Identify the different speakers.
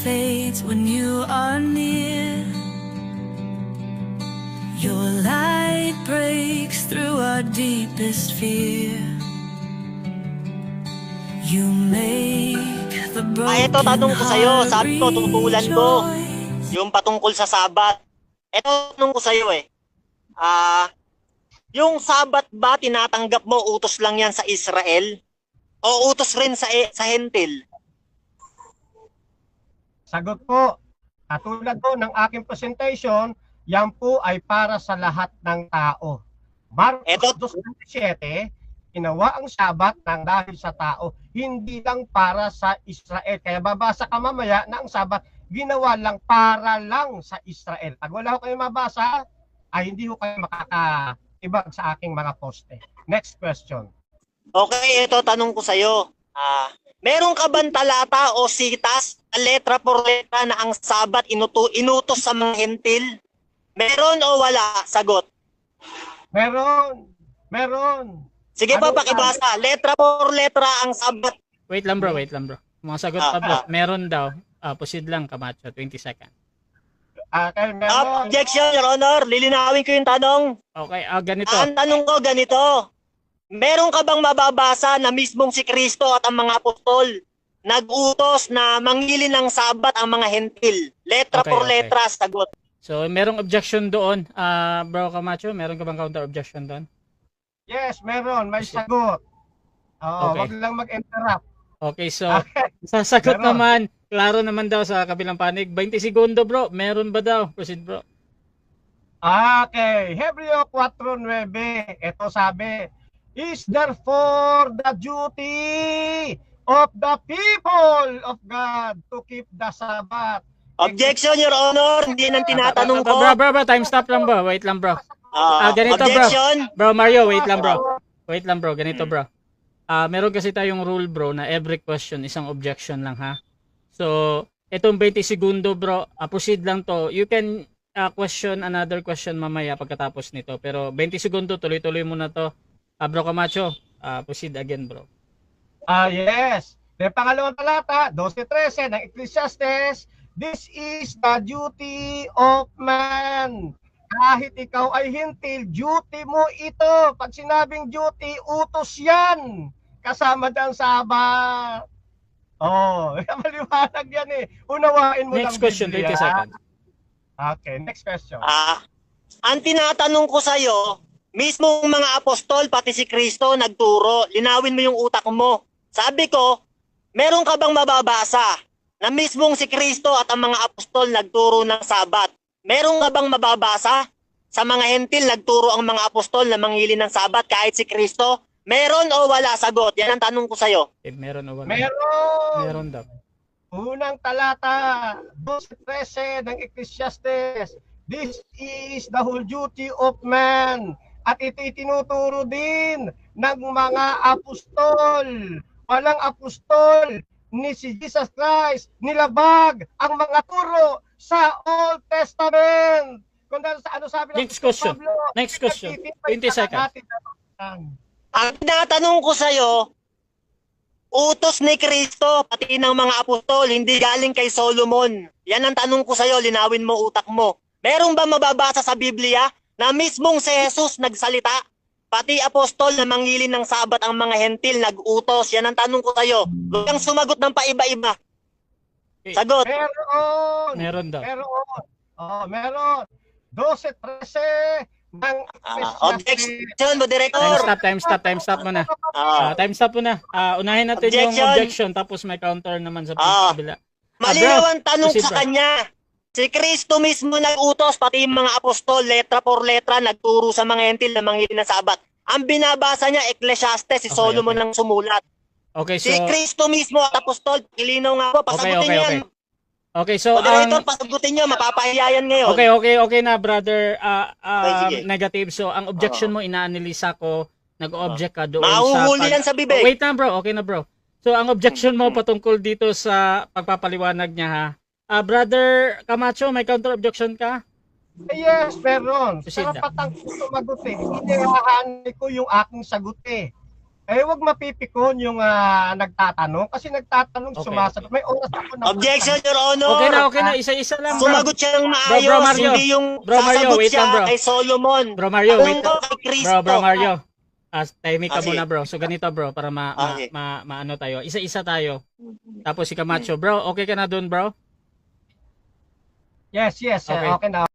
Speaker 1: fades when you are near. Your light breaks through our deepest fear. You make the
Speaker 2: Ito
Speaker 1: broken
Speaker 2: tanong ko sa'yo,
Speaker 1: heart
Speaker 2: sabi ko, tutulan ko.
Speaker 1: rejoice.
Speaker 2: Yung patungkol sa Sabat. Ito tanong ko sa'yo yung Sabat ba tinatanggap mo utos lang yan sa Israel? O utos rin sa Hentil?
Speaker 3: Sagot po, katulad po ng aking presentation, yan po ay para sa lahat ng tao. Marcos 2:27, ginawa ang Sabat ng dahil sa tao, hindi lang para sa Israel. Kaya babasa ka mamaya na ang Sabat, ginawa lang para lang sa Israel. Pag wala ko kayo mabasa, ay hindi ko kayo makakaibag sa aking mga poste. Next question.
Speaker 2: Okay, ito tanong ko sa'yo. Meron ka bang talata o sitas, letra por letra na ang Sabat inutos sa mga Hentil? Meron o wala? Sagot.
Speaker 3: Meron.
Speaker 2: Sige pa, pakibasa. Letra por letra ang Sabat.
Speaker 4: Wait lang bro. Mga sagot pa bro. Meron daw. Proceed lang, Camacho. 20 seconds.
Speaker 3: Meron.
Speaker 2: Objection, Your Honor. Lilinawin ko yung tanong.
Speaker 4: Okay, ganito.
Speaker 2: Ang tanong ko ganito. Meron ka bang mababasa na mismong si Kristo at ang mga apostol nag-utos na mangilin ng Sabat ang mga Hentil? Letra por letra, sagot.
Speaker 4: So, merong objection doon. Bro Camacho, meron ka bang counter objection doon?
Speaker 3: Yes, meron. May sagot. Wag lang mag-interrupt.
Speaker 4: Okay, so sa sagot naman, klaro naman daw sa kabilang panig. 20 segundo bro, meron ba daw? Proceed bro.
Speaker 3: Okay, Hebreo 4:9. Ito sabi, is therefore the duty of the people of God to keep the Sabbath.
Speaker 2: Objection, Your Honor. Hindi nang tinatanong ko.
Speaker 4: Bro, time stop lang bro. Wait lang bro. Ganito
Speaker 2: objection.
Speaker 4: Bro Mario, wait lang bro. Ganito bro. Meron kasi tayong rule bro na every question isang objection lang ha. So, itong 20 segundo bro, proceed lang to. You can question another question mamaya pagkatapos nito. Pero 20 segundo, tuloy-tuloy mo na to. Bro Camacho, proceed again bro.
Speaker 3: Yes. May pangalawang talata, 12:13 ng Ecclesiastes, this is the duty of man. Kahit ikaw ay hintil, duty mo ito. Pag sinabing duty, utos yan. Kasama dyan Sabat. Maliwanag yan eh. Unawain mo lang.
Speaker 4: Next question, 20 seconds.
Speaker 3: Okay, next question.
Speaker 2: Ang tinatanong ko sa'yo, mismong mga apostol, pati si Kristo, nagturo. Linawin mo yung utak mo. Sabi ko, meron ka bang mababasa na mismong si Kristo at ang mga apostol nagturo ng Sabat? Meron ka bang mababasa sa mga Hentil nagturo ang mga apostol na mangili ng Sabat kahit si Kristo? Meron o wala? Sagot. Yan ang tanong ko sa'yo.
Speaker 4: Meron o wala?
Speaker 3: Meron
Speaker 4: daw.
Speaker 3: Unang talata, 12:13 ng Ecclesiastes, this is the whole duty of man. At ito itinuturo din ng mga apostol. Walang apostol ni si Jesus Christ nilabag ang mga turo sa Old Testament. Kung dahil sa ano sabi ng
Speaker 4: Next question.
Speaker 3: Pablo,
Speaker 4: Next question. 20 seconds.
Speaker 2: Ang tinatanong ko sa'yo, utos ni Kristo pati ng mga apostol, hindi galing kay Solomon. Yan ang tanong ko sa'yo, linawin mo utak mo. Meron ba mababasa sa Biblia na mismong si Jesus nagsalita? Pati apostol na mangilin ng Sabat ang mga Hentil nag-utos. Yan ang tanong ko sa'yo. Huwag kang sumagot ng paiba-iba. Sagot.
Speaker 3: Meron
Speaker 4: daw.
Speaker 3: Meron. 12:13 ng
Speaker 2: Objection mo, Director.
Speaker 4: Time stop mo na. Time stop mo na. Unahin natin yung objection tapos may counter naman sa kabila.
Speaker 2: Malinaw ang tanong sa kanya. Si Kristo mismo nag-utos, pati yung mga apostol, letra por letra, nagturo sa mga Hentil na mangili ng Sabat. Ang binabasa niya, Ecclesiastes, si Solomon ang sumulat.
Speaker 4: Okay, so...
Speaker 2: Si Kristo mismo at apostol, ilinaw nga po, pasagutin yan.
Speaker 4: Okay, so...
Speaker 2: Moderator, pasagutin niyo, mapapahiya yan ngayon.
Speaker 4: Okay na, brother. Negative. So, ang objection mo, ina-analisa ko, nag-object ka doon sa...
Speaker 2: Mahuhuli yan sa bibig.
Speaker 4: Wait na, bro. Okay na, bro. So, ang objection mo patungkol dito sa pagpapaliwanag niya, ha? Brother Camacho, may counter objection ka?
Speaker 3: Yes, meron.
Speaker 4: Proceed na.
Speaker 3: Karapatan ko sumagot eh. Inihahanay ko yung aking sagot eh. wag mapipikon yung nagtatanong kasi nagtatanong
Speaker 4: Okay,
Speaker 3: sumasagot. May oras ako na.
Speaker 2: Objection, Your Honor.
Speaker 4: Okay na, isa-isa lang, bro.
Speaker 2: Sumagot siya ng maayos,
Speaker 4: Bro Mario.
Speaker 2: hindi yung
Speaker 4: Bro Mario,
Speaker 2: sasagot
Speaker 4: wait
Speaker 2: siya
Speaker 4: lang, bro.
Speaker 2: kay Solomon.
Speaker 4: Bro Mario,
Speaker 2: Tanong
Speaker 4: wait.
Speaker 2: ko kay Cristo.
Speaker 4: Bro Mario. Tahimik ka
Speaker 2: Sige.
Speaker 4: muna, bro. So, ganito, bro, para
Speaker 2: Okay.
Speaker 4: maano tayo. Isa-isa tayo. Tapos si Camacho. Bro, okay ka na dun, bro?
Speaker 3: Yes,
Speaker 4: Okay.
Speaker 3: okay na.